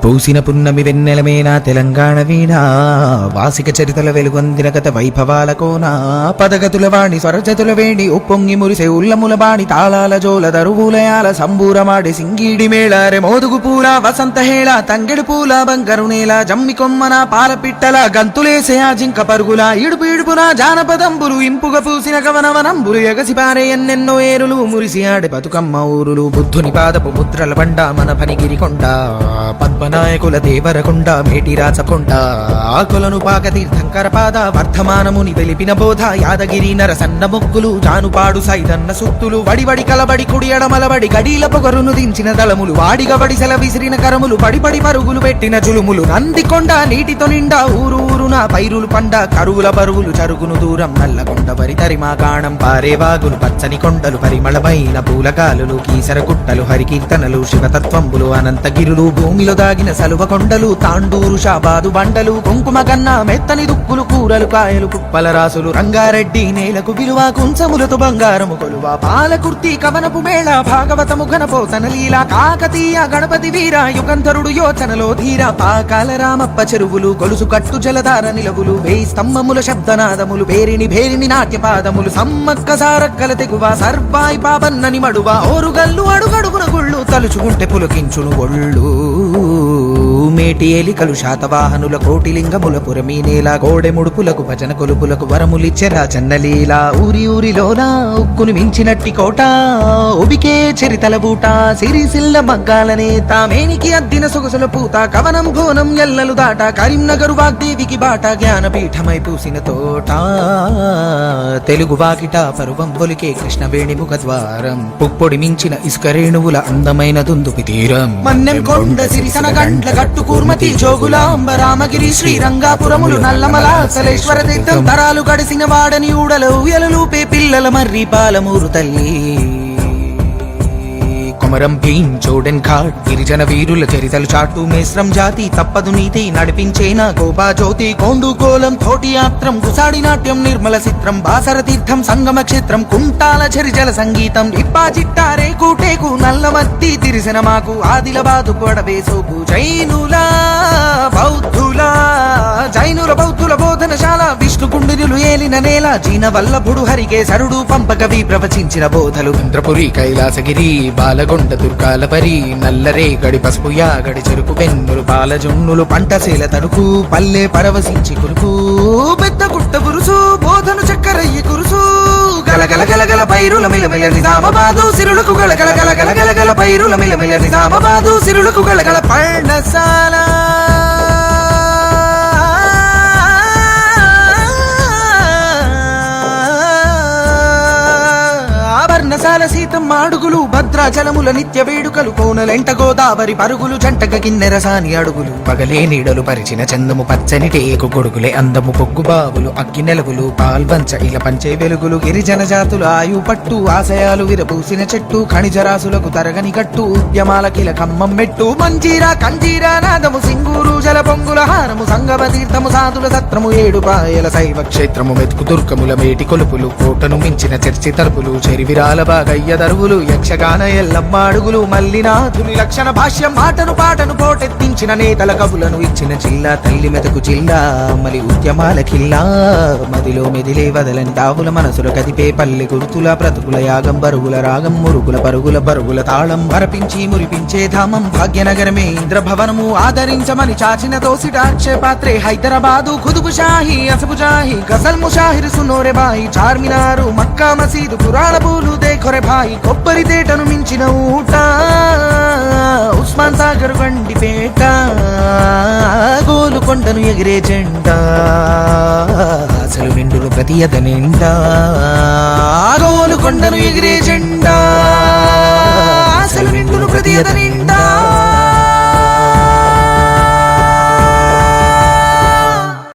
పూసిన పున్నమి వెన్నెలమేనా తెలంగాణ వీణా వాసిక చరితల వెలుగొందిన గత వైభవాల కోనా పదగతుల వాణి స్వరజతుల వేణి ఉప్పొంగి మురిసే ఉల్లముల బాణి తాళాల జోల దరువులయాల సంబూరమాడి సింగీడి మేళారె మోదుగు పూల వసంత హేళ తంగెడు పూల బంగారు నేల జమ్మి కొమ్మన పాల పిట్టల గంతులేసే ఆ జింక పరుగుల ఇడుపు ఇడుపున జానపదంబులు ఇంపుగా పూసిన కవనవనంబులు ఎగసిపారే ఎన్నెన్నో ఏరులు మురిసి ఆడే బతుకమ్మ ఊరులు బుద్ధుని పాదపు ముద్రల బండ మన పనిగిరి కొండ పద్మనాయకుల దేవరకొండ మేటి రాచకొండ ఆకులను పాక తీర్థంకర పాద వర్ధమానముని వెలిపిన బోధ యాదగిరి నరసన్న మొక్కులు జానుపాడు సైదన్న సుత్తులు వడివడి కలబడి కుడి ఎడమలబడి గడీల పొగరును దించిన దళములు వాడిగబడి సెల విసిరిన కరములు పడిపడి పరుగులు పెట్టిన జులుములు నందికొండ నీటితో నిండా ఊరు ఊరున పైరులు పండ కరువుల బరువులు చరుగును దూరం నల్లకొండ వరి తరిమా కాణం పారేవాగులు పచ్చని కొండలు పరిమళమైన పూలగాలులు కీసర గుట్టలు హరికీర్తనలు శివతత్వంబులు అనంతగిరులు భూమిలో దాగిన సలువ కొండలు తాండూరు షాబాదు బండలు కుంకుమ కన్నా మెత్తని దుక్కులు కూరలు కాయలు కుప్పల రాసులు రంగారెడ్డి నేలకు విలువ కుంచములతో బంగారము కొలువ పాలకుర్తి కవనపు మేళ భాగవతము ఘనపోతన లీల కాకతీయ గణపతి వీర యుగంధరుడు యోచనలో ధీర పాకాల రామప్ప చెరువులు గొలుసు కట్టు జలధార నిలవులు వేయి స్తంభముల శబ్దనాదములు భేరిని భేరిని నాట్యపాదములు సమ్మక్క సారక్కల తెగువ సర్వాయి పాపన్నని మడువ ఓరుగల్లు అడుగడుగున గుళ్ళు తలుచుకుంటే పులకించును ఒళ్ళు మేటి ఏలికలు శాతవాహనుల కోటిలింగముల పురమీ నేల గోడె ముడుపులకు భజన కొలుపులకు వరములిచ్చెరా చన్నలీల ఊరి ఊరిలోన ఉక్కును మించినట్టి కోట ఉబికే చరితల బూట సిరిసిల్ల మగ్గాలనే తామేనికి అద్దిన సొగసుల పూత కవనం ఘోనం ఎల్లలు దాట కరీంనగరు వాగ్దేవికి బాట జ్ఞానపీఠమై పూసిన తోట తెలుగు వాకిట పరువం పొలికే కృష్ణవేణి ముఖద్వారం పుప్పొడి మించిన ఇసుక రేణువుల అందమైన దుందుపి తీరం మన్నెం కొండ సిరిసన గండ్ల గట్టు కూర్మతి జోగులాంబ రామగిరి శ్రీరంగాపురములు నల్లమల సలేశ్వర తీర్థం తరాలు గడిసిన వాడని ఊడలు ఉయలలూపే పిల్లల మర్రి పాలమూరు తల్లి కొమరం భీం చోడెన్ ఘాట్ గిరిజన వీరుల చరితలు చాటు మేస్రం జాతి తప్పదు నీతి నడిపించేనా గోపా జ్యోతి కోండు కోలం తోటి యాత్రం గుసాడి నాట్యం నిర్మల చిత్రం బాసర తీర్థం సంగమ క్షేత్రం కుంటాల చరిజల సంగీతం ఇప్పా చిట్టారే కూటేకు నల్లమత్తి తిరిసిన మాకు ఆదిలబాదు కొడవే సోకు జైనుల బౌద్ధుల బోధనశాల విష్ణుకుండినులు ఏలిన నేల జీన వల్లభుడు హరికేశరుడు పంపకవి ప్రవచించిన బోధలు ఇంద్రపురి కైలాసగిరి బాలగొండ దుర్గాలపరి నల్లరే గడి పసుపు యాగడి చెరుకు వెన్నులు పాలజొన్నులు పంటసేల తడుకు పల్లె పరవశించి కురుకు పెద్ద గుట్ట గురుసు బోధను చక్కరయ్యి కురుసు గలగల గలగల పైరుల మిలమిల నిజామాబాదు సిరులకు గలగల గలగల గలగల పైరుల మిలమిల నిజామాబాదు సిరులకు గలగల పర్ణశాల పర్ణశాల సీతమ్మ అడుగులు భద్రాచలముల నిత్య వేడుకలు కోనలెంట గోదావరి పరుగులు జంటక కిన్నెరసాని అడుగులు పగలే నీడలు పరిచిన చందము పచ్చని టేకు కొడుకులే అందము పొగ్గు బావులు అగ్గి నెలవులు పాల్వంచ ఇలా పంచే వెలుగులు గిరిజన జాతుల ఆయు పట్టు ఆశయాలు విరపూసిన చెట్టు ఖనిజరాసులకు తరగని కట్టు ఉద్యమాల కిల ఖమ్మం మెట్టు మంజీరా కంజీరా నాదము సింగూరు జల పొంగుల హారము సంగమ తీర్థము సాధుల సత్రము ఏడుపాయల శైవ క్షేత్రము మెతుకు దుర్గముల మేటి కొలుపులు కోటను మించిన చర్చి తలుపులు చెరివిరాల బాగయ్య దరువులు యక్షగాన ఎల్లమ్మ అడుగులు మల్లినాథుని లక్షణ భాష్యం మాటను పాటను పోటెత్తించిన నేతల కవులను ఇచ్చిన జిల్లా తల్లి మెతుకు జిల్లా మలి ఉద్యమాల కిల్లా మదిలో మెదిలే వదలని తావుల మనసుల కదిపే పల్లె గుర్తుల బ్రతుకుల యాగం బరుగుల రాగం మురుగుల పరుగుల బరుగుల తాళం వరపించి మురిపించే ధామం భాగ్యనగరమే ఇంద్రభవనము ఆదరించమని చాచిన తోసిట అక్షయపాత్రే హైదరాబాదు ఖుదుబు షాహి అసబు జాహి గజల్ ముషాహిర్ సునోరే బాయి చార్మినారు మక్కా మసీదు పురాణ పూలు దేఖొరే భాయి కొబ్బరి తేటను మించిన ఊట ఉస్మాన్ సాగర్ గండిపేట గోలుకొండను ఎగిరే జెండా అసలు నిండులు ప్రతియత నిండా గోలుకొండను ఎగిరే జెండా అసలు నిండులు ప్రతియత నిండా